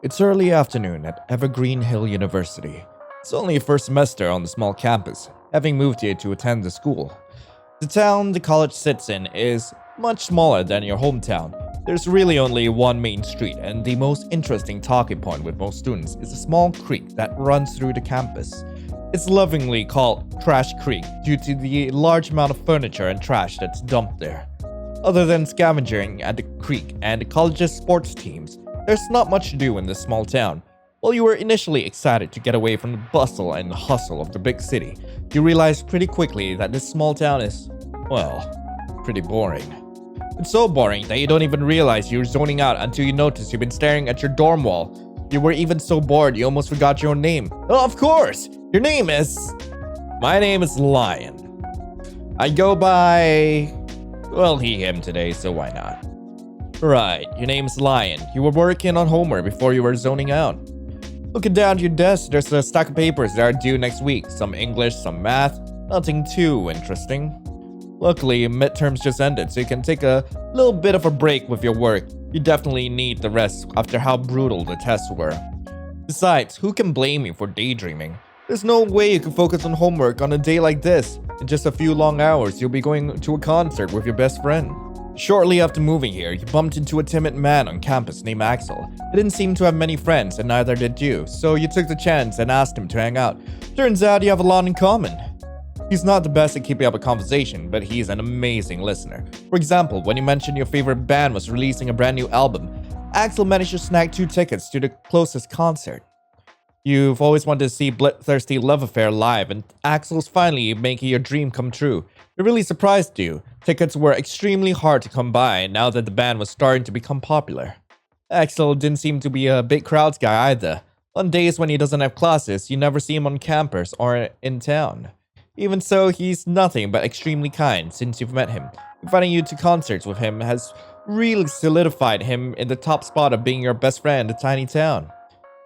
It's early afternoon at Evergreen Hill University. It's only first semester on the small campus, having moved here to attend the school. The town the college sits in is much smaller than your hometown. There's really only one main street, and the most interesting talking point with most students is a small creek that runs through the campus. It's lovingly called Trash Creek due to the large amount of furniture and trash that's dumped there. Other than scavenging at the creek and the college's sports teams, there's not much to do in this small town. While you were initially excited to get away from the bustle and hustle of the big city, you realized pretty quickly that this small town is, well, pretty boring. It's so boring that you don't even realize you're zoning out until you notice you've been staring at your dorm wall. You were even so bored you almost forgot your own name. Oh, of course! Your name is... My name is Lion. I go by... well, he, him today, so why not? Right, your name's Lion. You were working on homework before you were zoning out. Looking down at your desk, there's a stack of papers that are due next week. Some English, some math, nothing too interesting. Luckily, midterms just ended, so you can take a little bit of a break with your work. You definitely need the rest after how brutal the tests were. Besides, who can blame you for daydreaming? There's no way you can focus on homework on a day like this. In just a few long hours, you'll be going to a concert with your best friend. Shortly after moving here, you bumped into a timid man on campus named Axel. He didn't seem to have many friends, and neither did you, so you took the chance and asked him to hang out. Turns out you have a lot in common. He's not the best at keeping up a conversation, but he's an amazing listener. For example, when you mentioned your favorite band was releasing a brand new album, Axel managed to snag 2 tickets to the closest concert. You've always wanted to see Bloodthirsty Love Affair live, and Axel's finally making your dream come true. It really surprised you. Tickets were extremely hard to come by now that the band was starting to become popular. Axel didn't seem to be a big crowds guy either. On days when he doesn't have classes, you never see him on campus or in town. Even so, he's nothing but extremely kind since you've met him. Inviting you to concerts with him has really solidified him in the top spot of being your best friend in a tiny town.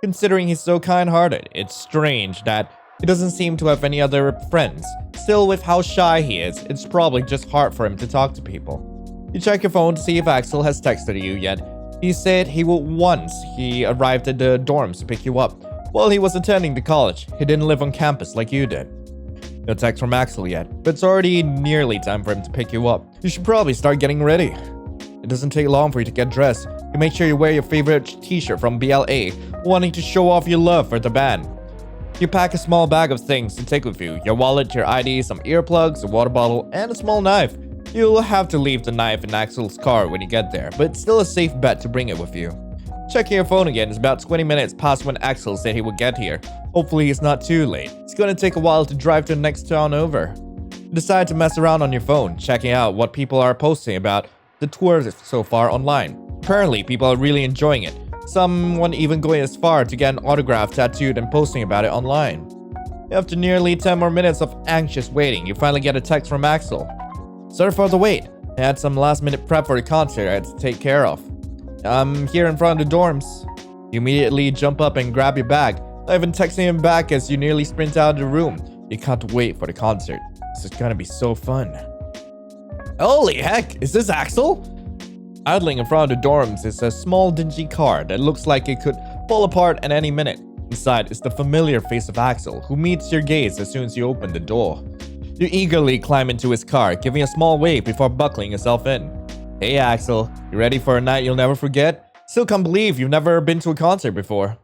Considering he's so kind-hearted, it's strange that he doesn't seem to have any other friends. Still, with how shy he is, it's probably just hard for him to talk to people. You check your phone to see if Axel has texted you yet. He said he would once he arrived at the dorms to pick you up. While he was attending the college, he didn't live on campus like you did. No text from Axel yet, but it's already nearly time for him to pick you up. You should probably start getting ready. It doesn't take long for you to get dressed. You make sure you wear your favorite t-shirt from BLA, wanting to show off your love for the band. You pack a small bag of things to take with you, your wallet, your ID, some earplugs, a water bottle, and a small knife. You'll have to leave the knife in Axel's car when you get there, but it's still a safe bet to bring it with you. Checking your phone again is about 20 minutes past when Axel said he would get here. Hopefully it's not too late. It's gonna take a while to drive to the next town over. You decide to mess around on your phone, checking out what people are posting about the tour so far online. Apparently, people are really enjoying it. Someone even going as far to get an autograph tattooed and posting about it online. After nearly 10 more minutes of anxious waiting, you finally get a text from Axel. Sorry for the wait. I had some last minute prep for the concert I had to take care of. I'm here in front of the dorms. You immediately jump up and grab your bag, not even texting him back as you nearly sprint out of the room. You can't wait for the concert. This is gonna be so fun. Holy heck, is this Axel? Idling in front of the dorms is a small dingy car that looks like it could fall apart at any minute. Inside is the familiar face of Axel, who meets your gaze as soon as you open the door. You eagerly climb into his car, giving a small wave before buckling yourself in. Hey Axel, you ready for a night you'll never forget? Still can't believe you've never been to a concert before.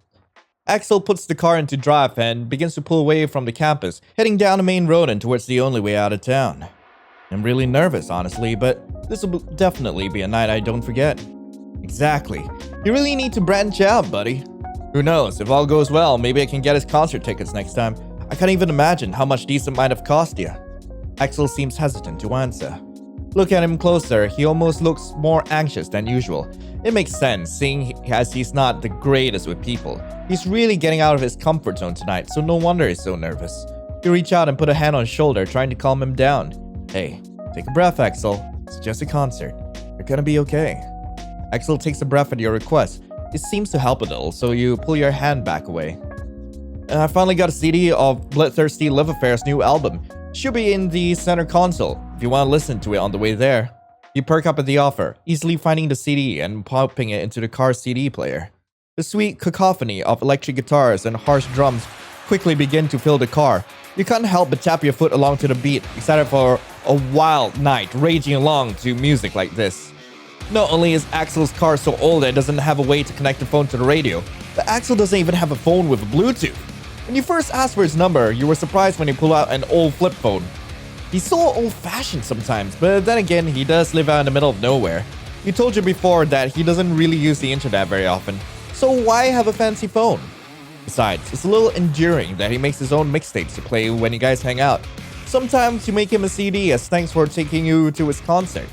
Axel puts the car into drive and begins to pull away from the campus, heading down the main road and towards the only way out of town. I'm really nervous, honestly, but this will definitely be a night I don't forget. Exactly. You really need to branch out, buddy. Who knows, if all goes well, maybe I can get his concert tickets next time. I can't even imagine how much these might have cost you. Axel seems hesitant to answer. Look at him closer, he almost looks more anxious than usual. It makes sense, seeing as he's not the greatest with people. He's really getting out of his comfort zone tonight, so no wonder he's so nervous. You reach out and put a hand on his shoulder, trying to calm him down. Hey, take a breath, Axel. It's just a concert. You're gonna be okay. Axel takes a breath at your request. It seems to help a little, so you pull your hand back away. I finally got a CD of Bloodthirsty Love Affair's new album. Should be in the center console, if you want to listen to it on the way there. You perk up at the offer, easily finding the CD and popping it into the car's CD player. The sweet cacophony of electric guitars and harsh drums quickly begin to fill the car. You can't help but tap your foot along to the beat, excited for a wild night raging along to music like this. Not only is Axel's car so old that it doesn't have a way to connect the phone to the radio, but Axel doesn't even have a phone with Bluetooth. When you first asked for his number, you were surprised when he pulled out an old flip phone. He's so old-fashioned sometimes, but then again, he does live out in the middle of nowhere. He told you before that he doesn't really use the internet very often, so why have a fancy phone? Besides, it's a little endearing that he makes his own mixtapes to play when you guys hang out. Sometimes you make him a CD as thanks for taking you to his concert.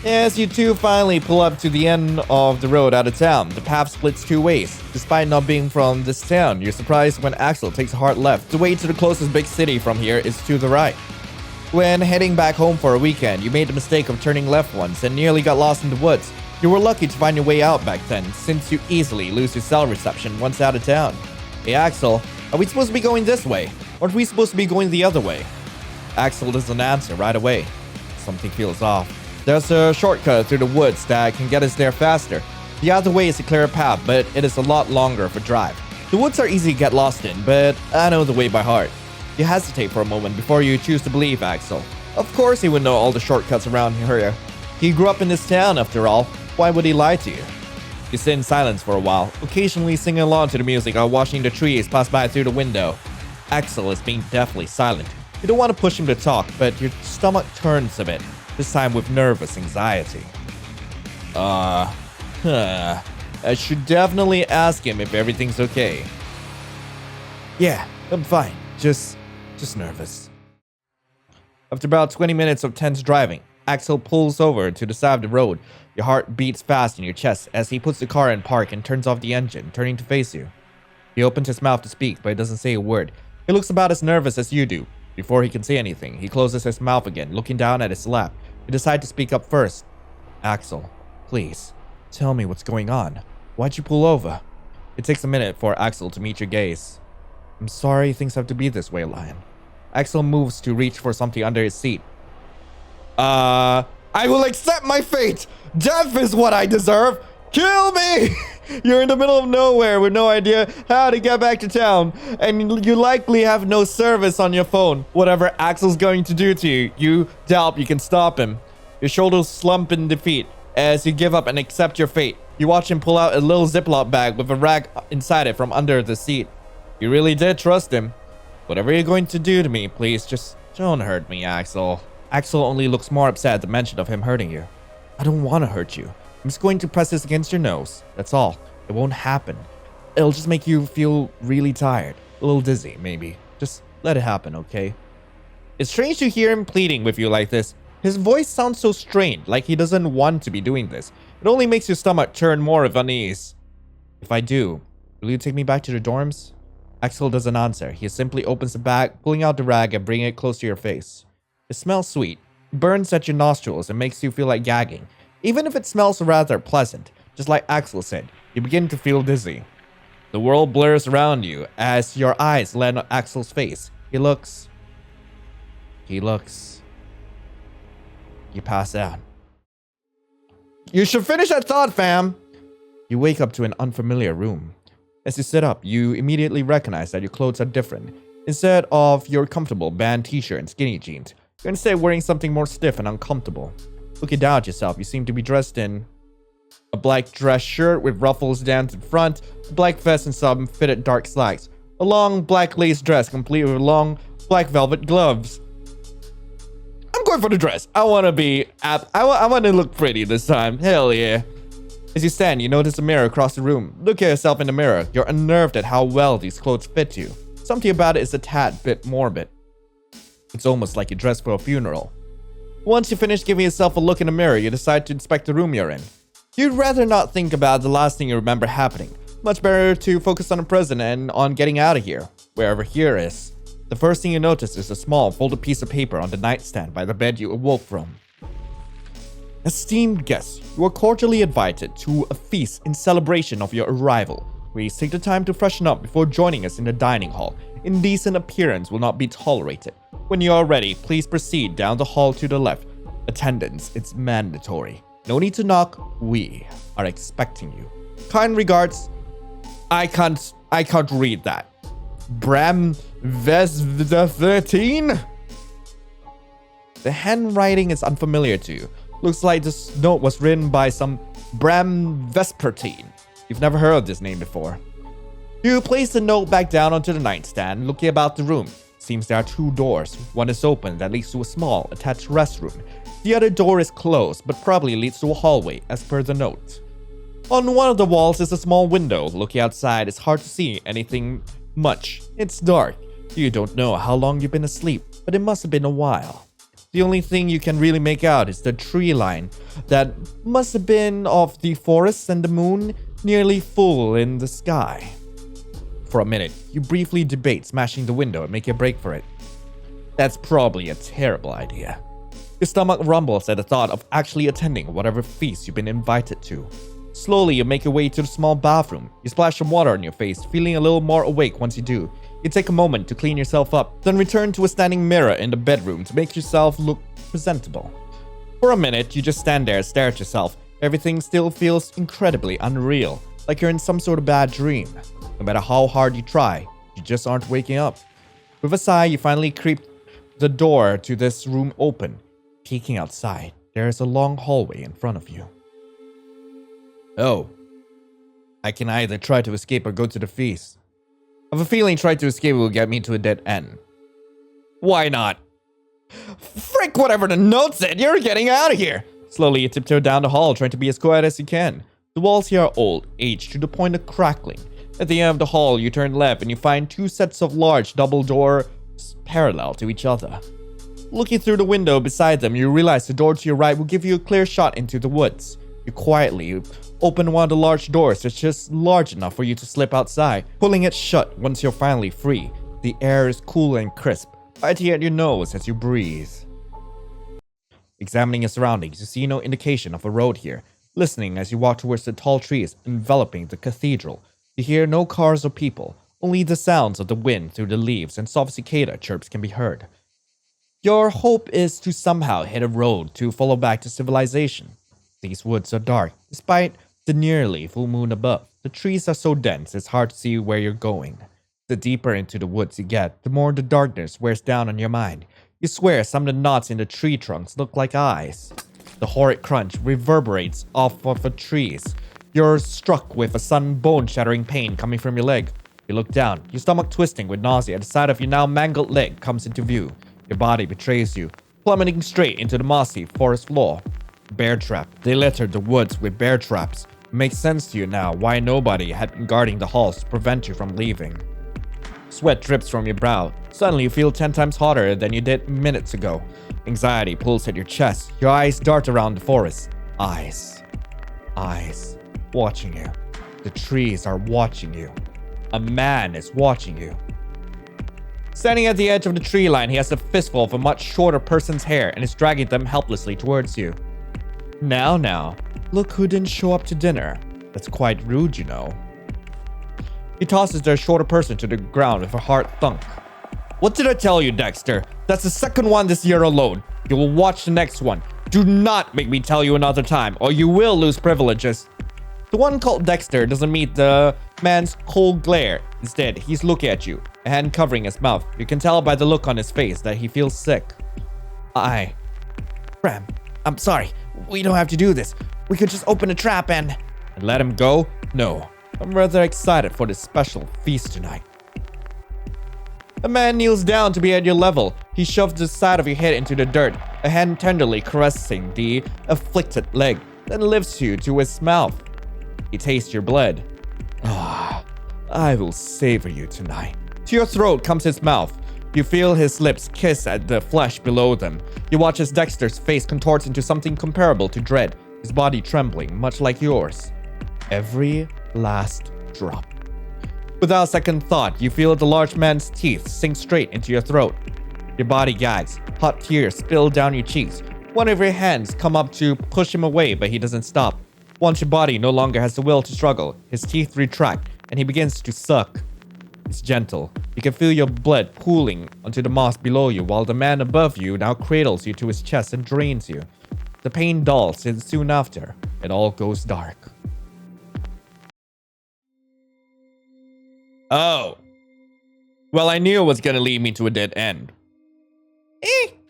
As you two finally pull up to the end of the road out of town, the path splits two ways. Despite not being from this town, you're surprised when Axel takes a hard left. The way to the closest big city from here is to the right. When heading back home for a weekend, you made the mistake of turning left once and nearly got lost in the woods. You were lucky to find your way out back then, since you easily lose your cell reception once out of town. Hey Axel, are we supposed to be going this way? Or are we supposed to be going the other way? Axel doesn't answer right away. Something feels off. There's a shortcut through the woods that can get us there faster. The other way is a clearer path, but it is a lot longer of a drive. The woods are easy to get lost in, but I know the way by heart. You hesitate for a moment before you choose to believe Axel. Of course he would know all the shortcuts around here. He grew up in this town after all. Why would he lie to you? You sit in silence for a while, occasionally singing along to the music or watching the trees pass by through the window. Axel is being deathly silent. You don't want to push him to talk, but your stomach turns a bit, this time with nervous anxiety. I should definitely ask him if everything's okay. Yeah, I'm fine. Just nervous. After about 20 minutes of tense driving, Axel pulls over to the side of the road. Your heart beats fast in your chest as he puts the car in park and turns off the engine, turning to face you. He opens his mouth to speak, but he doesn't say a word. He looks about as nervous as you do. Before he can say anything, he closes his mouth again, looking down at his lap. You decide to speak up first. Axel, please, tell me what's going on. Why'd you pull over? It takes a minute for Axel to meet your gaze. I'm sorry things have to be this way, Lion. Axel moves to reach for something under his seat. I will accept my fate! Death is what I deserve! Kill me! You're in the middle of nowhere with no idea how to get back to town, and you likely have no service on your phone. Whatever Axel's going to do to you, you doubt you can stop him. Your shoulders slump in defeat as you give up and accept your fate. You watch him pull out a little Ziploc bag with a rag inside it from under the seat. You really did trust him. Whatever you're going to do to me, please just don't hurt me, Axel. Axel only looks more upset at the mention of him hurting you. I don't want to hurt you. I'm just going to press this against your nose. That's all. It won't happen. It'll just make you feel really tired. A little dizzy, maybe. Just let it happen, okay? It's strange to hear him pleading with you like this. His voice sounds so strained, like he doesn't want to be doing this. It only makes your stomach turn more of unease. If I do, will you take me back to the dorms? Axel doesn't answer. He simply opens the bag, pulling out the rag and bringing it close to your face. It smells sweet, burns at your nostrils and makes you feel like gagging. Even if it smells rather pleasant, just like Axel said, you begin to feel dizzy. The world blurs around you as your eyes land on Axel's face. He looks. You pass out. You should finish that thought, fam! You wake up to an unfamiliar room. As you sit up, you immediately recognize that your clothes are different. Instead of your comfortable band t-shirt and skinny jeans, you're instead wearing something more stiff and uncomfortable. Looking down at yourself, you seem to be dressed in a black dress shirt with ruffles down to the front, a black vest and some fitted dark slacks, a long black lace dress complete with long black velvet gloves. I'm going for the dress. I want to look pretty this time. Hell yeah. As you stand, you notice a mirror across the room. Look at yourself in the mirror. You're unnerved at how well these clothes fit you. Something about it is a tad bit morbid. It's almost like you dress for a funeral. Once you finish giving yourself a look in the mirror, you decide to inspect the room you're in. You'd rather not think about the last thing you remember happening. Much better to focus on the present and on getting out of here, wherever here is. The first thing you notice is a small folded piece of paper on the nightstand by the bed you awoke from. Esteemed guests, you are cordially invited to a feast in celebration of your arrival. Please take the time to freshen up before joining us in the dining hall. Indecent appearance will not be tolerated. When you are ready, please proceed down the hall to the left. Attendance is mandatory. No need to knock. We are expecting you. Kind regards, I can't read that. Bram Vesvetine? The handwriting is unfamiliar to you. Looks like this note was written by some Bram Vespertine. You've never heard of this name before. You place the note back down onto the nightstand, looking about the room. Seems there are two doors. One is open that leads to a small, attached restroom. The other door is closed, but probably leads to a hallway, as per the note. On one of the walls is a small window. Looking outside, it's hard to see anything much. It's dark. You don't know how long you've been asleep, but it must have been a while. The only thing you can really make out is the tree line that must have been of the forest and the moon nearly full in the sky. For a minute, you briefly debate smashing the window and making a break for it. That's probably a terrible idea. Your stomach rumbles at the thought of actually attending whatever feast you've been invited to. Slowly, you make your way to the small bathroom. You splash some water on your face, feeling a little more awake once you do. You take a moment to clean yourself up, then return to a standing mirror in the bedroom to make yourself look presentable. For a minute, you just stand there and stare at yourself. Everything still feels incredibly unreal, like you're in some sort of bad dream. No matter how hard you try, you just aren't waking up. With a sigh, you finally creep the door to this room open. Peeking outside, there is a long hallway in front of you. Oh, I can either try to escape or go to the feast. I have a feeling trying to escape will get me to a dead end. Why not? Frick whatever the note said, you're getting out of here! Slowly you tiptoe down the hall, trying to be as quiet as you can. The walls here are old, aged to the point of crackling. At the end of the hall, you turn left and you find two sets of large double doors parallel to each other. Looking through the window beside them, you realize the door to your right will give you a clear shot into the woods. You quietly open one of the large doors that's just large enough for you to slip outside, pulling it shut once you're finally free. The air is cool and crisp, biting at your nose as you breathe. Examining your surroundings, you see no indication of a road here. Listening as you walk towards the tall trees enveloping the cathedral, you hear no cars or people. Only the sounds of the wind through the leaves and soft cicada chirps can be heard. Your hope is to somehow hit a road to follow back to civilization. These woods are dark, despite the nearly full moon above. The trees are so dense it's hard to see where you're going. The deeper into the woods you get, the more the darkness wears down on your mind. You swear some of the knots in the tree trunks look like eyes. The horrid crunch reverberates off of the trees. You're struck with a sudden bone-shattering pain coming from your leg. You look down, your stomach twisting with nausea. The side of your now mangled leg comes into view. Your body betrays you, plummeting straight into the mossy forest floor. Bear trap. They littered the woods with bear traps. It makes sense to you now why nobody had been guarding the halls to prevent you from leaving. Sweat drips from your brow. Suddenly you feel 10 times hotter than you did minutes ago. Anxiety pulls at your chest. Your eyes dart around the forest. Eyes. Eyes. Watching you. The trees are watching you. A man is watching you. Standing at the edge of the tree line, he has a fistful of a much shorter person's hair and is dragging them helplessly towards you. Now, look who didn't show up to dinner. That's quite rude, you know. He tosses the shorter person to the ground with a hard thunk. What did I tell you, Dexter? That's the second one this year alone. You will watch the next one. Do not make me tell you another time, or you will lose privileges. The one called Dexter doesn't meet the man's cold glare. Instead, he's looking at you, a hand covering his mouth. You can tell by the look on his face that he feels sick. Bram, I'm sorry. We don't have to do this. We could just open a trap and let him go? No. I'm rather excited for this special feast tonight. A man kneels down to be at your level. He shoves the side of your head into the dirt, a hand tenderly caressing the afflicted leg, then lifts you to his mouth. He tastes your blood. I will savor you tonight. To your throat comes his mouth. You feel his lips kiss at the flesh below them. You watch as Dexter's face contorts into something comparable to dread, his body trembling, much like yours. Every last drop. Without second thought, you feel the large man's teeth sink straight into your throat. Your body gags. Hot tears spill down your cheeks. One of your hands come up to push him away, but he doesn't stop. Once your body no longer has the will to struggle, his teeth retract, and he begins to suck. It's gentle. You can feel your blood pooling onto the moss below you, while the man above you now cradles you to his chest and drains you. The pain dulls, and soon after, it all goes dark. Oh. Well, I knew it was gonna lead me to a dead end.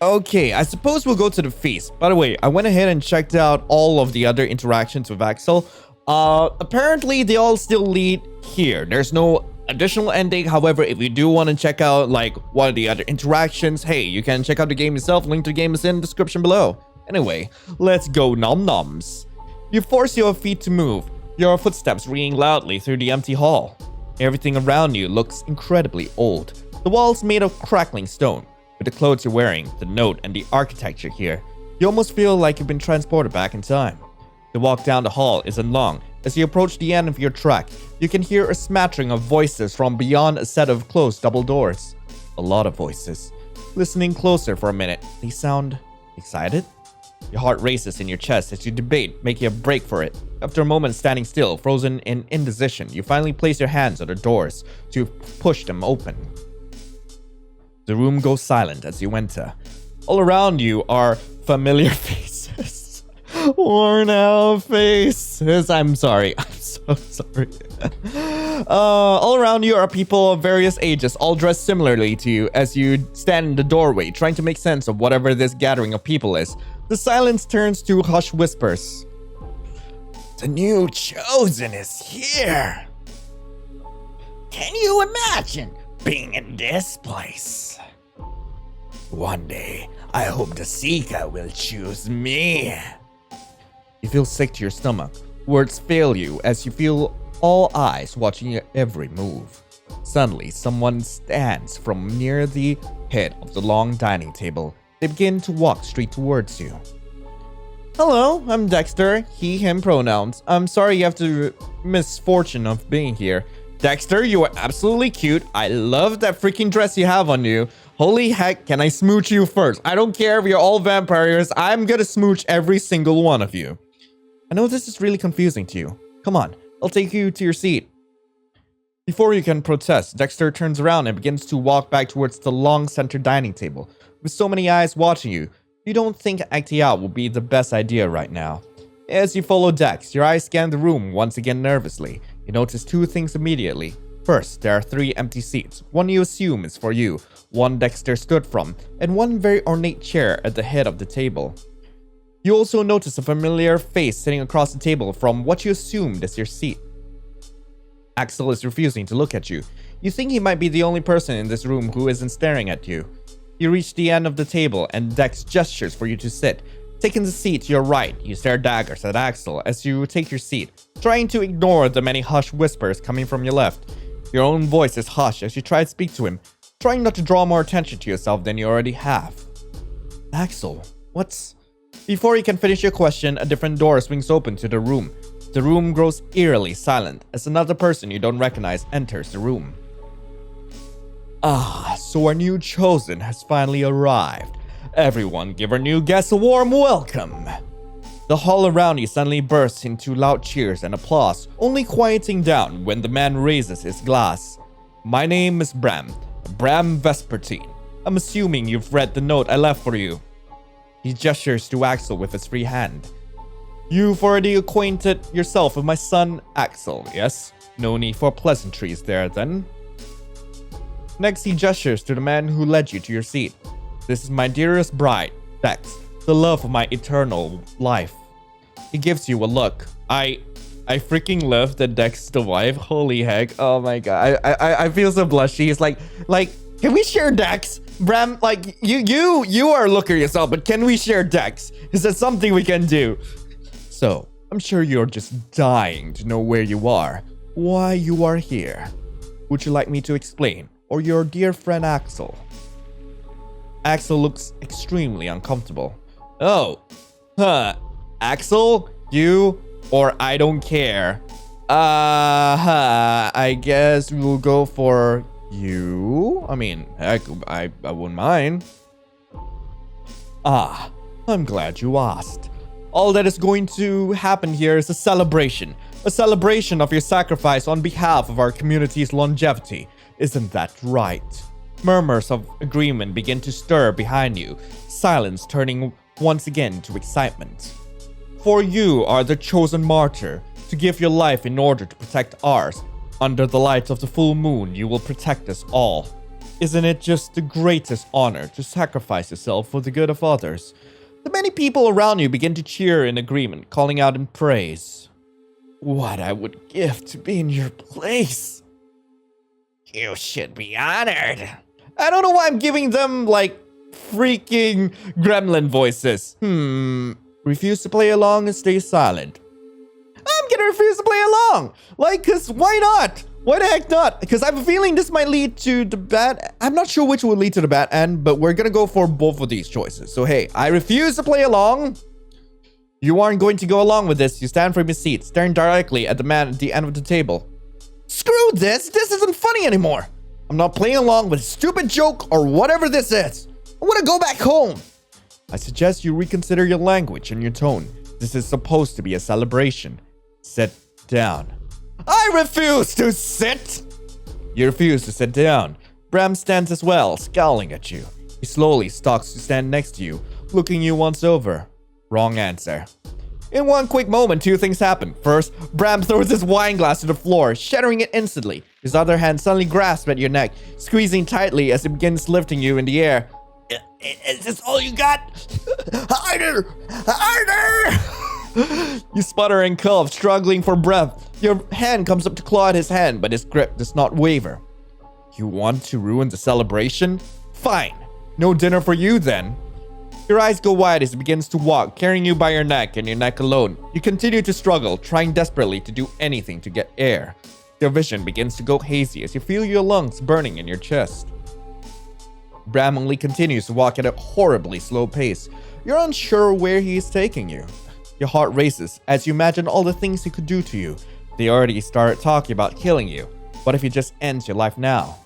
Okay, I suppose we'll go to the feast. By the way, I went ahead and checked out all of the other interactions with Axel. Apparently, they all still lead here. There's no additional ending. However, if you do want to check out, like, what are the other interactions, hey, you can check out the game yourself. Link to the game is in the description below. Anyway, let's go nom noms. You force your feet to move, your footsteps ringing loudly through the empty hall. Everything around you looks incredibly old. The walls made of crackling stone. With the clothes you're wearing, the note, and the architecture here, you almost feel like you've been transported back in time. The walk down the hall isn't long. As you approach the end of your track, you can hear a smattering of voices from beyond a set of closed double doors. A lot of voices. Listening closer for a minute, they sound excited? Your heart races in your chest as you debate making a break for it. After a moment standing still, frozen in indecision, you finally place your hands on the doors to push them open. The room goes silent as you enter. All around you are familiar faces. Worn out faces. I'm sorry. I'm so sorry. All around you are people of various ages, all dressed similarly to you as you stand in the doorway, trying to make sense of whatever this gathering of people is. The silence turns to hushed whispers. The new chosen is here. Can you imagine being in this place? One day, I hope the Seeker will choose me. You feel sick to your stomach. Words fail you as you feel all eyes watching your every move. Suddenly, someone stands from near the head of the long dining table. They begin to walk straight towards you. Hello, I'm Dexter. He, him pronouns. I'm sorry you have the misfortune of being here. Dexter, you are absolutely cute. I love that freaking dress you have on you. Holy heck, can I smooch you first? I don't care if you're all vampires. I'm gonna smooch every single one of you. I know this is really confusing to you. Come on, I'll take you to your seat. Before you can protest, Dexter turns around and begins to walk back towards the long center dining table. With so many eyes watching you, you don't think acting out will be the best idea right now. As you follow Dex, your eyes scan the room once again nervously. You notice two things immediately. First, there are 3 empty seats. One you assume is for you, one Dexter stood from, and one very ornate chair at the head of the table. You also notice a familiar face sitting across the table from what you assumed is your seat. Axel is refusing to look at you. You think he might be the only person in this room who isn't staring at you. You reach the end of the table and Dex gestures for you to sit. Taking the seat to your right, you stare daggers at Axel as you take your seat, trying to ignore the many hushed whispers coming from your left. Your own voice is hushed as you try to speak to him, trying not to draw more attention to yourself than you already have. Axel, what's... Before you can finish your question, a different door swings open to the room. The room grows eerily silent as another person you don't recognize enters the room. Ah, so our new chosen has finally arrived. Everyone give our new guest a warm welcome. The hall around you suddenly bursts into loud cheers and applause, only quieting down when the man raises his glass. My name is Bram Vespertine. I'm assuming you've read the note I left for you. He gestures to Axel with his free hand. You've already acquainted yourself with my son, Axel, yes? No need for pleasantries there, then. Next, he gestures to the man who led you to your seat. This is my dearest bride, Dex, the love of my eternal life. He gives you a look. I freaking love that Dex is the wife. Holy heck. Oh my god. I feel so blushy. He's like, can we share Dex? Bram, like, you are a looker yourself, but can we share Dex? Is that something we can do? So, I'm sure you're just dying to know where you are, why you are here. Would you like me to explain? Or your dear friend Axel? Axel looks extremely uncomfortable. Oh, Axel, you, or I don't care. I guess we'll go for you. I mean, heck, I wouldn't mind. Ah, I'm glad you asked. All that is going to happen here is a celebration of your sacrifice on behalf of our community's longevity. Isn't that right? Murmurs of agreement begin to stir behind you, silence turning once again to excitement. For you are the chosen martyr to give your life in order to protect ours. Under the light of the full moon, you will protect us all. Isn't it just the greatest honor to sacrifice yourself for the good of others? The many people around you begin to cheer in agreement, calling out in praise. What I would give to be in your place. You should be honored. I don't know why I'm giving them, like, freaking gremlin voices. Refuse to play along and stay silent. I'm gonna refuse to play along. Like, cause why not? Why the heck not? Because I have a feeling this might lead to the bad. I'm not sure which will lead to the bad end, but we're gonna go for both of these choices. So hey, I refuse to play along. You aren't going to go along with this. You stand from your seat, staring directly at the man at the end of the table. Screw this. This isn't funny anymore. I'm not playing along with a stupid joke or whatever this is. I want to go back home. I suggest you reconsider your language and your tone. This is supposed to be a celebration. Sit down. I refuse to sit. You refuse to sit down. Bram stands as well, scowling at you. He slowly stalks to stand next to you, looking you once over. Wrong answer. In one quick moment, two things happen. First, Bram throws his wine glass to the floor, shattering it instantly. His other hand suddenly grasps at your neck, squeezing tightly as he begins lifting you in the air. Is this all you got? Harder! Harder! You sputter and cough, struggling for breath. Your hand comes up to claw at his hand, but his grip does not waver. You want to ruin the celebration? Fine. No dinner for you then. Your eyes go wide as he begins to walk, carrying you by your neck and your neck alone. You continue to struggle, trying desperately to do anything to get air. Your vision begins to go hazy as you feel your lungs burning in your chest. Bram only continues to walk at a horribly slow pace. You're unsure where he is taking you. Your heart races as you imagine all the things he could do to you. They already started talking about killing you. What if he just ends your life now?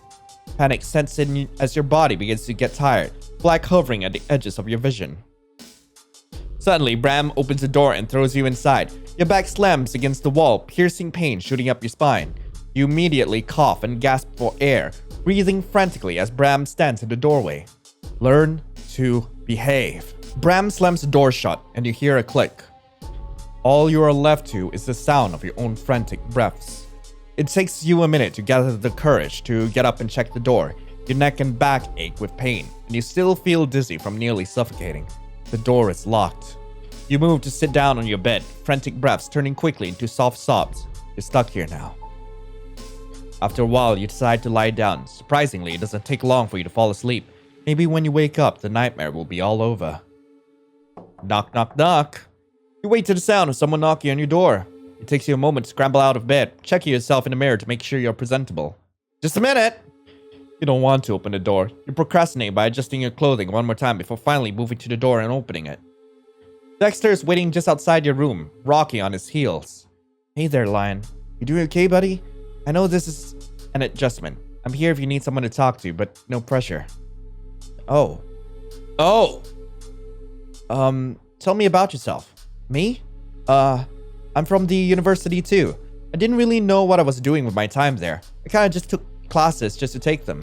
Panic sets in as your body begins to get tired, black hovering at the edges of your vision. Suddenly, Bram opens the door and throws you inside. Your back slams against the wall, piercing pain shooting up your spine. You immediately cough and gasp for air, breathing frantically as Bram stands in the doorway. Learn to behave. Bram slams the door shut and you hear a click. All you are left to is the sound of your own frantic breaths. It takes you a minute to gather the courage to get up and check the door. Your neck and back ache with pain, and you still feel dizzy from nearly suffocating. The door is locked. You move to sit down on your bed, frantic breaths turning quickly into soft sobs. You're stuck here now. After a while, you decide to lie down. Surprisingly, it doesn't take long for you to fall asleep. Maybe when you wake up, the nightmare will be all over. Knock, knock, knock. You wait to the sound of someone knocking on your door. It takes you a moment to scramble out of bed, checking yourself in the mirror to make sure you're presentable. Just a minute! You don't want to open the door. You procrastinate by adjusting your clothing one more time before finally moving to the door and opening it. Dexter is waiting just outside your room, rocking on his heels. Hey there, Lion. You doing okay, buddy? I know this is an adjustment. I'm here if you need someone to talk to, but no pressure. Oh. Tell me about yourself. Me? I'm from the university too. I didn't really know what I was doing with my time there. I kinda just took classes just to take them.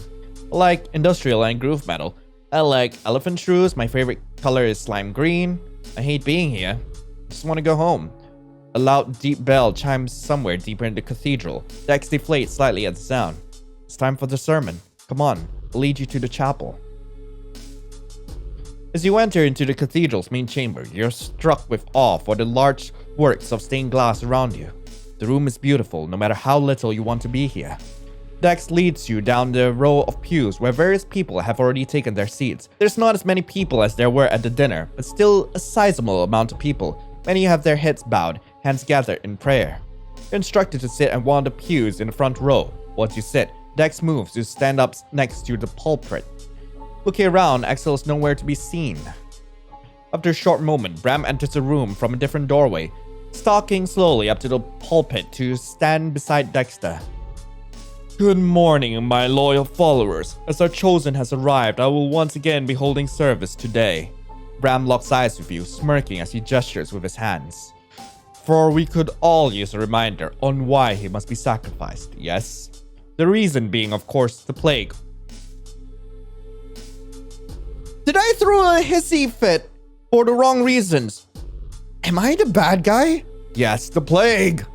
I like industrial and groove metal. I like elephant shrews. My favorite color is slime green. I hate being here. I just want to go home. A loud, deep bell chimes somewhere deeper in the cathedral. Dex deflates slightly at the sound. It's time for the sermon. Come on, I'll lead you to the chapel. As you enter into the cathedral's main chamber, you're struck with awe for the large works of stained glass around you. The room is beautiful, no matter how little you want to be here. Dex leads you down the row of pews where various people have already taken their seats. There's not as many people as there were at the dinner, but still a sizable amount of people. Many have their heads bowed, hands gathered in prayer. You're instructed to sit at one of the pews in the front row. Once you sit, Dex moves to stand up next to the pulpit. Looking around, Axel is nowhere to be seen. After a short moment, Bram enters the room from a different doorway, stalking slowly up to the pulpit to stand beside Dexter. Good morning, my loyal followers. As our chosen has arrived, I will once again be holding service today. Bram locks eyes with you, smirking as he gestures with his hands. For we could all use a reminder on why he must be sacrificed, yes? The reason being, of course, the plague. Did I throw a hissy fit for the wrong reasons? Am I the bad guy? Yes, the plague.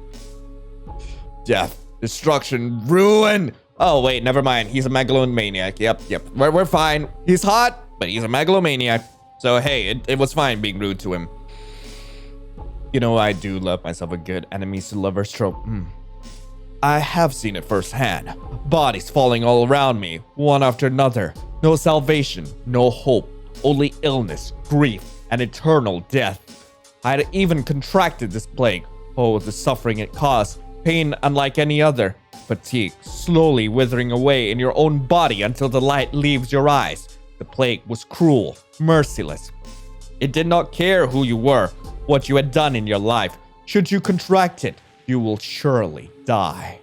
Death Destruction, ruin. Oh, wait, never mind. He's a megalomaniac. Yep. We're fine. He's hot, but he's a megalomaniac. So, hey, it was fine being rude to him. You know, I do love myself a good enemies to lovers trope. I have seen it firsthand. Bodies falling all around me, one after another. No salvation, no hope, only illness, grief, and eternal death. I had even contracted this plague. Oh, the suffering it caused. Pain unlike any other. Fatigue, slowly withering away in your own body until the light leaves your eyes. The plague was cruel, merciless. It did not care who you were, what you had done in your life. Should you contract it, you will surely die.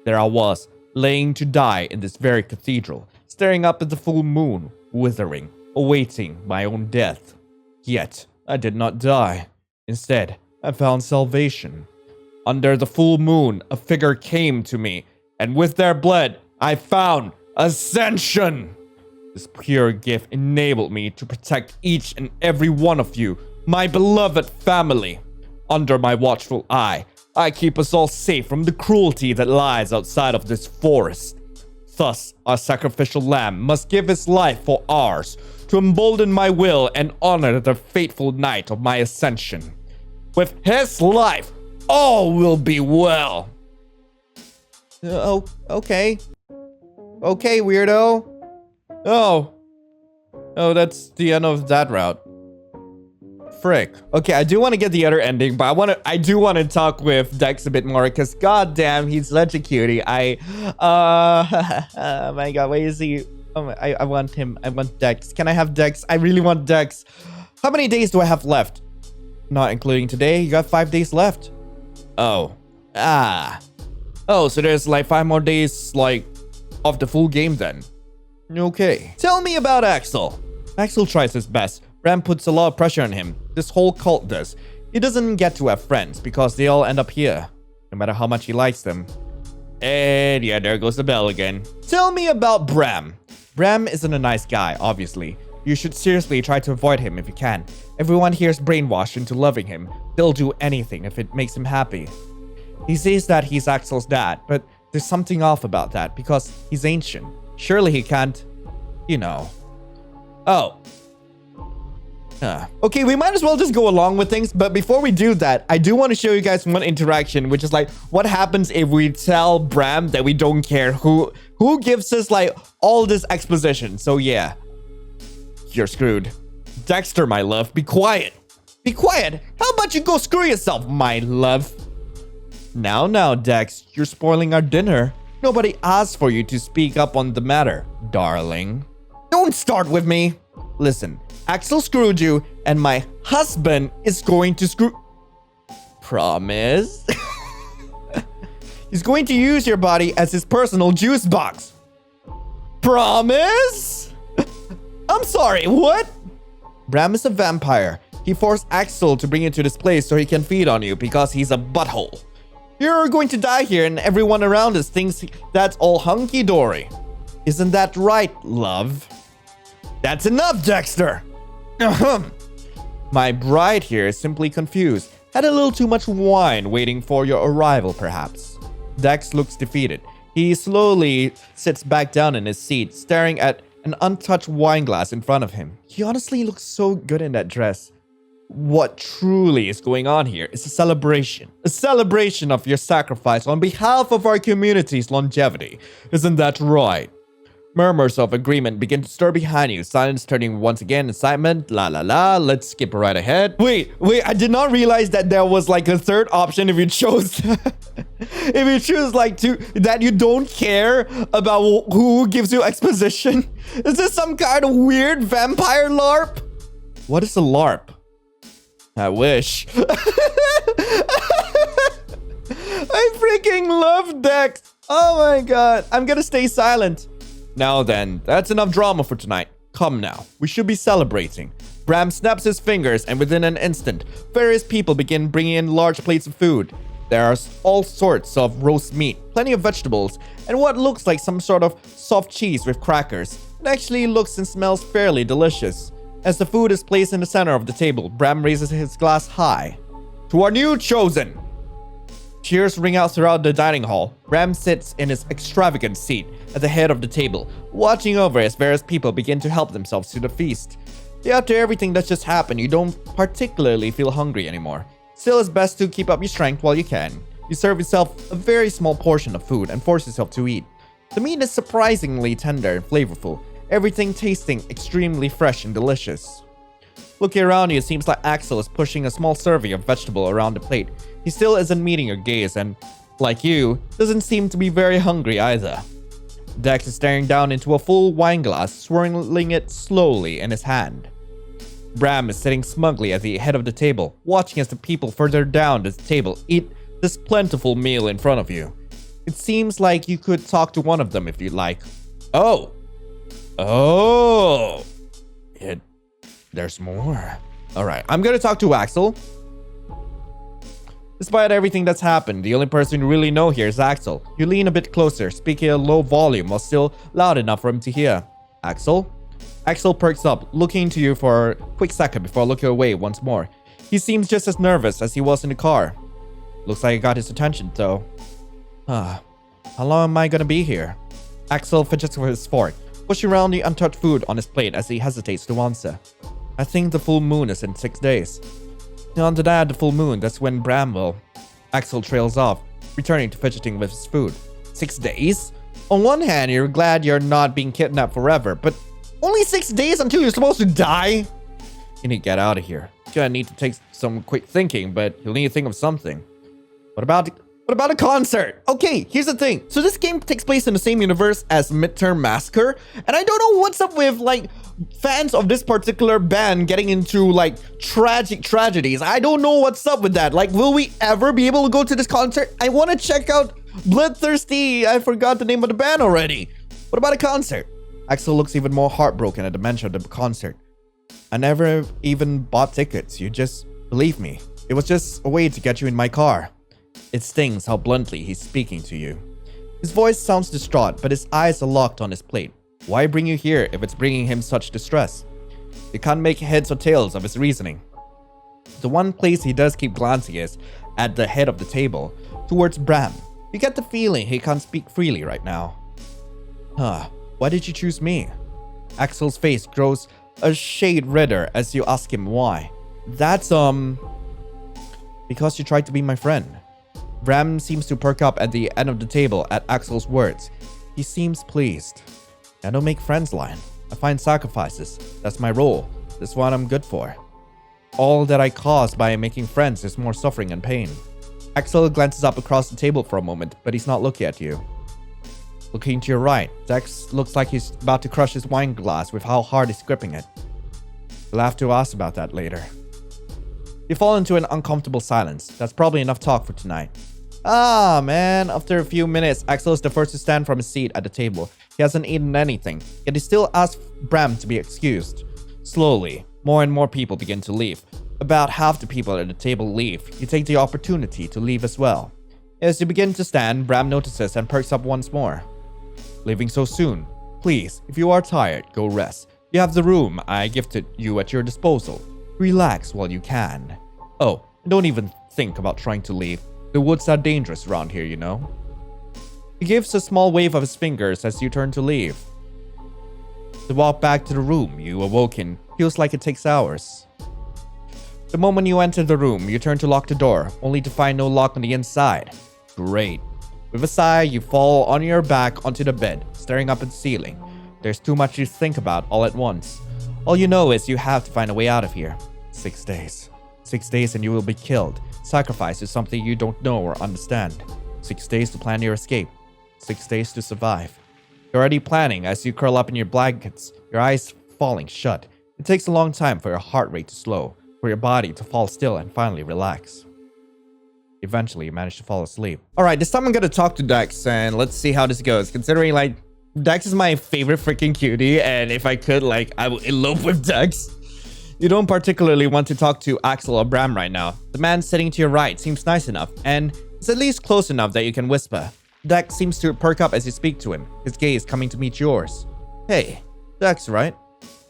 There I was, laying to die in this very cathedral, staring up at the full moon, withering, awaiting my own death. Yet, I did not die. Instead, I found salvation. Under the full moon, a figure came to me, and with their blood, I found ascension. This pure gift enabled me to protect each and every one of you, my beloved family. Under my watchful eye, I keep us all safe from the cruelty that lies outside of this forest. Thus, our sacrificial lamb must give his life for ours, to embolden my will and honor the fateful night of my ascension. With his life, all will be well. Okay. Okay, weirdo. Oh, that's the end of that route. Frick. Okay, I do want to get the other ending, but I do want to talk with Dex a bit more, because goddamn, he's such a cutie. Oh my god, where is he? Oh my, I want him. I want Dex. Can I have Dex? I really want Dex. How many days do I have left? Not including today. You got 5 days left. Oh. Oh, so there's like 5 more days, like, of the full game then. Okay. Tell me about Axel. Axel tries his best. Bram puts a lot of pressure on him. This whole cult does. He doesn't get to have friends because they all end up here, no matter how much he likes them. And yeah, there goes the bell again. Tell me about Bram. Bram isn't a nice guy, obviously. You should seriously try to avoid him if you can. Everyone here is brainwashed into loving him. They'll do anything if it makes him happy. He says that he's Axel's dad, but there's something off about that because he's ancient. Surely he can't, you know. Oh. Okay, we might as well just go along with things, but before we do that, I do want to show you guys one interaction, which is like, what happens if we tell Bram that we don't care who gives us like all this exposition. So yeah, you're screwed. Dexter, my love, be quiet. Be quiet. How about you go screw yourself, my love? Now, Dex, you're spoiling our dinner. Nobody asked for you to speak up on the matter, darling. Don't start with me. Listen, Axel screwed you, and my husband is going to screw... Promise? He's going to use your body as his personal juice box. Promise? I'm sorry, what? Bram is a vampire. He forced Axel to bring you to this place so he can feed on you because he's a butthole. You're going to die here and everyone around us thinks that's all hunky-dory. Isn't that right, love? That's enough, Dexter! My bride here is simply confused. Had a little too much wine waiting for your arrival, perhaps. Dex looks defeated. He slowly sits back down in his seat, staring at an untouched wine glass in front of him. He honestly looks so good in that dress. What truly is going on here is a celebration of your sacrifice on behalf of our community's longevity. Isn't that right? Murmurs of agreement begin to stir behind you, silence turning once again excitement. La la la, let's skip right ahead. Wait, I did not realize that there was like a third option if you chose if you choose like that you don't care about who gives you exposition. Is this some kind of weird vampire LARP? What is a LARP? I wish. I freaking love Dex. Oh my god. I'm gonna stay silent. Now then, that's enough drama for tonight. Come now, we should be celebrating. Bram snaps his fingers and within an instant, various people begin bringing in large plates of food. There are all sorts of roast meat, plenty of vegetables, and what looks like some sort of soft cheese with crackers. It actually looks and smells fairly delicious. As the food is placed in the center of the table, Bram raises his glass high. To our new chosen. Cheers ring out throughout the dining hall. Bram sits in his extravagant seat at the head of the table, watching over as various people begin to help themselves to the feast. After everything that's just happened, you don't particularly feel hungry anymore. Still, it's best to keep up your strength while you can. You serve yourself a very small portion of food and force yourself to eat. The meat is surprisingly tender and flavorful, everything tasting extremely fresh and delicious. Looking around you, it seems like Axel is pushing a small serving of vegetable around the plate. He still isn't meeting your gaze and, like you, doesn't seem to be very hungry either. Dex is staring down into a full wine glass, swirling it slowly in his hand. Bram is sitting smugly at the head of the table, watching as the people further down the table eat this plentiful meal in front of you. It seems like you could talk to one of them if you'd like. Oh! There's more. Alright, I'm gonna talk to Axel. Despite everything that's happened, the only person you really know here is Axel. You lean a bit closer, speaking at a low volume while still loud enough for him to hear. Axel? Axel perks up, looking to you for a quick second before looking away once more. He seems just as nervous as he was in the car. Looks like I got his attention, though. How long am I gonna be here? Axel fidgets with his fork, pushing around the untouched food on his plate as he hesitates to answer. I think the full moon is in 6 days. On to that, the full moon, that's when Bram will. Axel trails off, returning to fidgeting with his food. 6 days? On one hand, you're glad you're not being kidnapped forever, but only 6 days until you're supposed to die? You need to get out of here. You're gonna need to take some quick thinking, but you'll need to think of something. What about a concert? Okay, here's the thing. So this game takes place in the same universe as Midterm Massacre, and I don't know what's up with, like, fans of this particular band getting into, like, tragic tragedies. I don't know what's up with that. Like, will we ever be able to go to this concert? I want to check out Bloodthirsty. I forgot the name of the band already. What about a concert? Axel looks even more heartbroken at the mention of the concert. I never even bought tickets. You just believe me. It was just a way to get you in my car. It stings how bluntly he's speaking to you. His voice sounds distraught, but his eyes are locked on his plate. Why bring you here if it's bringing him such distress? You can't make heads or tails of his reasoning. The one place he does keep glancing is at the head of the table, towards Bram. You get the feeling he can't speak freely right now. Why did you choose me? Axel's face grows a shade redder as you ask him why. That's, because you tried to be my friend. Bram seems to perk up at the end of the table at Axel's words. He seems pleased. I don't make friends, Lion. I find sacrifices. That's my role. That's what I'm good for. All that I cause by making friends is more suffering and pain. Axel glances up across the table for a moment, but he's not looking at you. Looking to your right, Dex looks like he's about to crush his wine glass with how hard he's gripping it. We'll have to ask about that later. You fall into an uncomfortable silence. That's probably enough talk for tonight. Man. After a few minutes, Axel is the first to stand from his seat at the table. He hasn't eaten anything, yet he still asks Bram to be excused. Slowly, more and more people begin to leave. About half the people at the table leave. You take the opportunity to leave as well. As you begin to stand, Bram notices and perks up once more. Leaving so soon? Please, if you are tired, go rest. You have the room I gifted you at your disposal. Relax while you can. Oh, don't even think about trying to leave. The woods are dangerous around here, you know. He gives a small wave of his fingers as you turn to leave. The walk back to the room you awoke in feels like it takes hours. The moment you enter the room, you turn to lock the door, only to find no lock on the inside. Great. With a sigh, you fall on your back onto the bed, staring up at the ceiling. There's too much to think about all at once. All you know is you have to find a way out of here. 6 days. 6 days and you will be killed. Sacrifice is something you don't know or understand. 6 days to plan your escape. 6 days to survive. You're already planning as you curl up in your blankets, your eyes falling shut. It takes a long time for your heart rate to slow, for your body to fall still and finally relax. Eventually, you manage to fall asleep. Alright, this time I'm gonna talk to Dex and let's see how this goes. Considering, like, Dex is my favorite freaking cutie, and if I could, like, I would elope with Dex. You don't particularly want to talk to Axel or Bram right now. The man sitting to your right seems nice enough, and is at least close enough that you can whisper. Dex seems to perk up as you speak to him, his gaze coming to meet yours. Hey, Dex, right?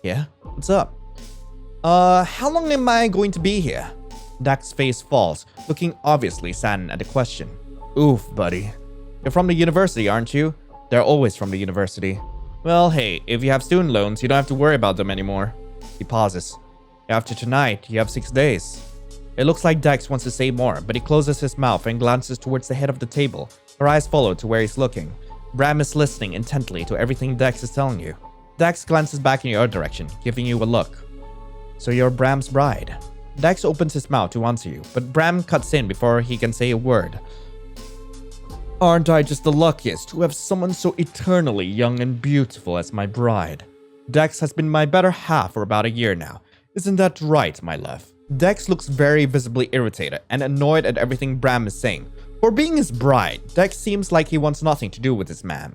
Yeah, what's up? How long am I going to be here? Dex's face falls, looking obviously saddened at the question. Oof, buddy. You're from the university, aren't you? They're always from the university. Well, hey, if you have student loans, you don't have to worry about them anymore. He pauses. After tonight, you have 6 days. It looks like Dex wants to say more, but he closes his mouth and glances towards the head of the table. Her eyes follow to where he's looking. Bram is listening intently to everything Dex is telling you. Dex glances back in your direction, giving you a look. So you're Bram's bride. Dex opens his mouth to answer you, but Bram cuts in before he can say a word. Aren't I just the luckiest to have someone so eternally young and beautiful as my bride? Dex has been my better half for about a year now. Isn't that right, my love? Dex looks very visibly irritated and annoyed at everything Bram is saying. For being his bride, Dex seems like he wants nothing to do with this man.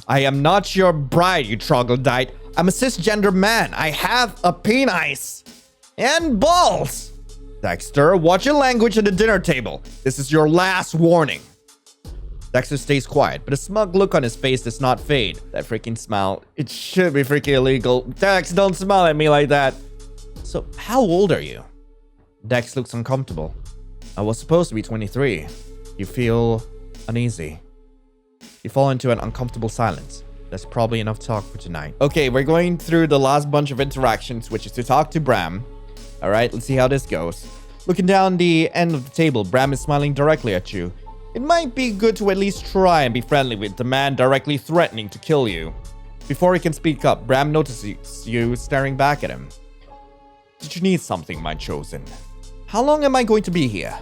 I am not your bride, you troglodyte. I'm a cisgender man. I have a penis. And balls. Dexter, watch your language at the dinner table. This is your last warning. Dexter stays quiet, but a smug look on his face does not fade. That freaking smile. It should be freaking illegal. Dex, don't smile at me like that. So, how old are you? Dex looks uncomfortable. I was supposed to be 23. You feel uneasy. You fall into an uncomfortable silence. That's probably enough talk for tonight. Okay, we're going through the last bunch of interactions, which is to talk to Bram. Alright, let's see how this goes. Looking down the end of the table, Bram is smiling directly at you. It might be good to at least try and be friendly with the man directly threatening to kill you. Before he can speak up, Bram notices you staring back at him. Did you need something, my chosen? How long am I going to be here?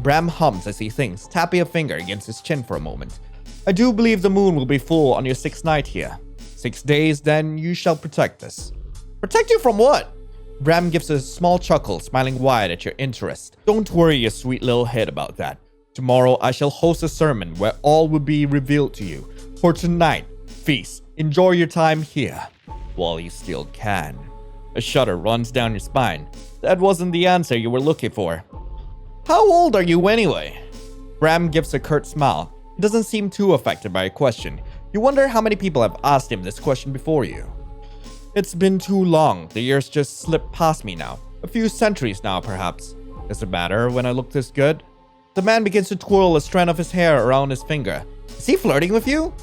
Bram hums as he thinks, tapping a finger against his chin for a moment. I do believe the moon will be full on your 6th night here. 6 days, then you shall protect us. Protect you from what? Bram gives a small chuckle, smiling wide at your interest. Don't worry your sweet little head about that. Tomorrow I shall host a sermon where all will be revealed to you. For tonight, feast. Enjoy your time here, while you still can. A shudder runs down your spine. That wasn't the answer you were looking for. How old are you anyway? Bram gives a curt smile. He doesn't seem too affected by a question. You wonder how many people have asked him this question before you. It's been too long. The years just slipped past me now. A few centuries now, perhaps. Does it matter when I look this good? The man begins to twirl a strand of his hair around his finger. Is he flirting with you?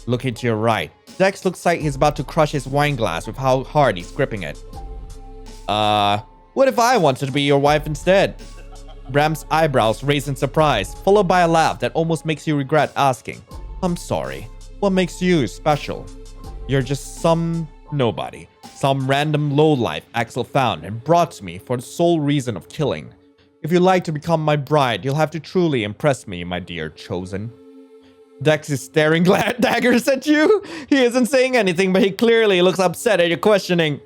Looking to your right. Dex looks like he's about to crush his wine glass with how hard he's gripping it. What if I wanted to be your wife instead? Bram's eyebrows raise in surprise, followed by a laugh that almost makes you regret asking. I'm sorry. What makes you special? You're just some nobody. Some random lowlife Axel found and brought to me for the sole reason of killing. If you'd like to become my bride, you'll have to truly impress me, my dear chosen. Dex is staring daggers at you. He isn't saying anything, but he clearly looks upset at your questioning.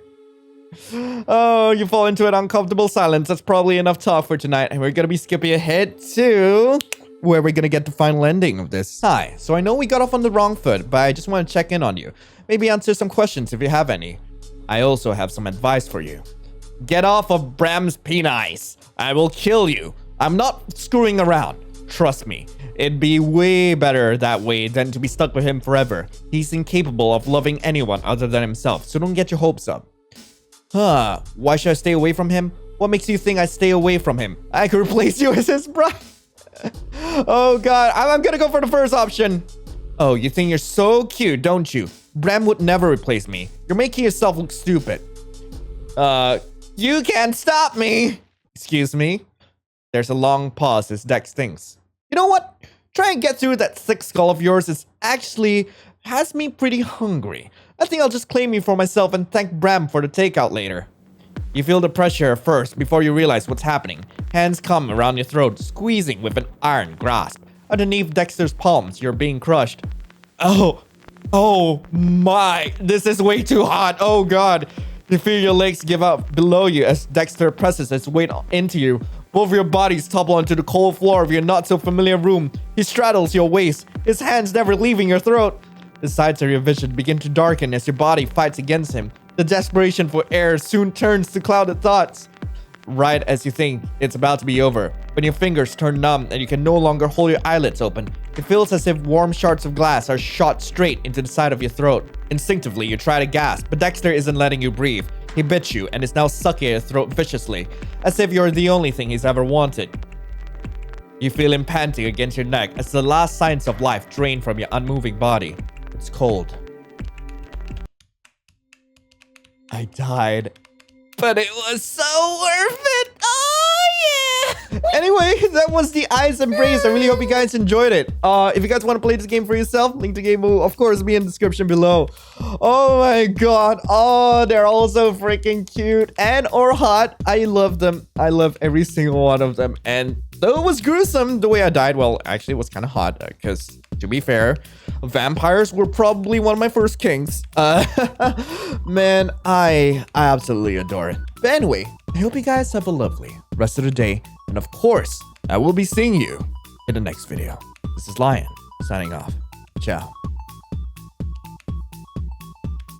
Oh, you fall into an uncomfortable silence. That's probably enough talk for tonight. And we're going to be skipping ahead to where we're going to get the final ending of this. Hi, so I know we got off on the wrong foot, but I just want to check in on you. Maybe answer some questions if you have any. I also have some advice for you. Get off of Bram's penis. I will kill you. I'm not screwing around. Trust me. It'd be way better that way than to be stuck with him forever. He's incapable of loving anyone other than himself, so don't get your hopes up. Why should I stay away from him? What makes you think I stay away from him? I could replace you as his bride. Oh god, I'm gonna go for the first option. Oh, you think you're so cute, don't you? Bram would never replace me. You're making yourself look stupid. You can't stop me. Excuse me? There's a long pause as Dex thinks. You know what? Try and get through that thick skull of yours is actually has me pretty hungry. I think I'll just claim you for myself and thank Bram for the takeout later. You feel the pressure first before you realize what's happening. Hands come around your throat, squeezing with an iron grasp. Underneath Dexter's palms, you're being crushed. Oh my, this is way too hot. Oh god. You feel your legs give out below you as Dexter presses his weight into you. Both of your bodies topple onto the cold floor of your not-so-familiar room. He straddles your waist, his hands never leaving your throat. The sides of your vision begin to darken as your body fights against him. The desperation for air soon turns to clouded thoughts. Right as you think it's about to be over, when your fingers turn numb and you can no longer hold your eyelids open, it feels as if warm shards of glass are shot straight into the side of your throat. Instinctively, you try to gasp, but Dexter isn't letting you breathe. He bit you and is now sucking at your throat viciously, as if you're the only thing he's ever wanted. You feel him panting against your neck as the last signs of life drain from your unmoving body. It's cold. I died, but it was so worth it. Oh, yeah. Anyway, that was the Ice Embrace. I really hope you guys enjoyed it. If you guys want to play this game for yourself, link to game will, of course, be in the description below. Oh my god. Oh, they're all so freaking cute and or hot. I love them. I love every single one of them. And though it was gruesome the way I died, well, actually, it was kind of hot because, to be fair, vampires were probably one of my first kinks. Man, I absolutely adore it. But anyway, I hope you guys have a lovely rest of the day. And of course, I will be seeing you in the next video. This is Lion, signing off. Ciao.